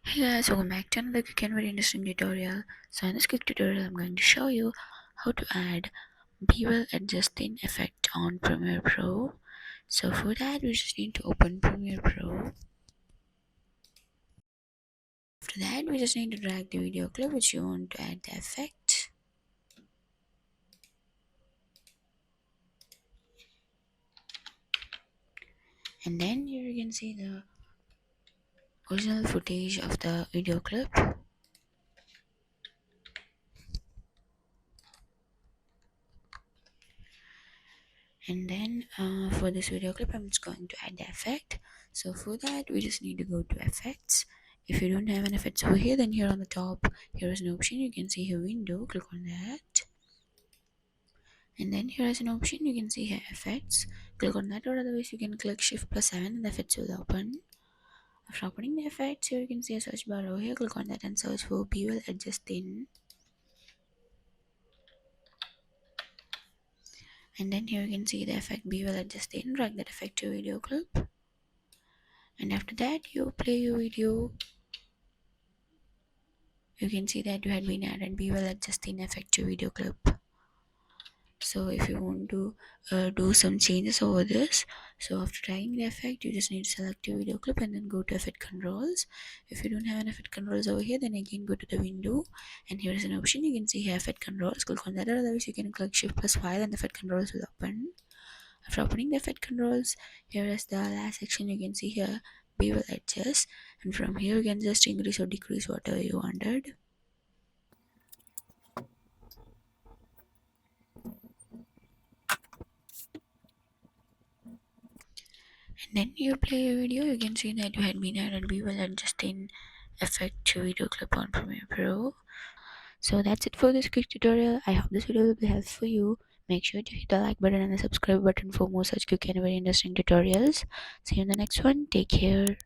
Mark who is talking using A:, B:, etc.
A: Hey guys, welcome back to another quick and very interesting tutorial. So in this quick tutorial, I'm going to show you how to add bevel adjusting effect on Premiere Pro. So for that, we just need to open Premiere Pro. After that, we just need to drag the video clip which you want to add the effect. And then here you can see the original footage of the video clip. And then for this video clip, I'm just going to add the effect. So for that, we just need to go to effects. If you don't have an effects over here, then here on the top here is an option. You can see here window, click on that. And then here is an option, you can see here effects, click on that, or otherwise you can click shift+7 and the effects will open. After opening the effects, here you can see a search bar over here, click on that and search for bevel adjusting. And then here you can see the effect bevel adjusting, drag that effect to video clip. And after that, you play your video. You can see that you had been added bevel adjusting effect to video clip. So if you want to do some changes over this, so after trying the effect, you just need to select your video clip and then go to effect controls. If you don't have an effect controls over here, then again go to the window, and here is an option. You can see here effect controls, click on that, or otherwise you can click shift+5 and the effect controls will open. After opening the effect controls, here is the last section. You can see here bevel adjust, and from here you can just increase or decrease whatever you wanted. And then you play a video, you can see that you had been added bevel adjusting effect to video clip on Premiere Pro. So that's it for this quick tutorial. I hope this video will be helpful for you. Make sure to hit the like button and the subscribe button for more such quick and very interesting tutorials. See you in the next one. Take care.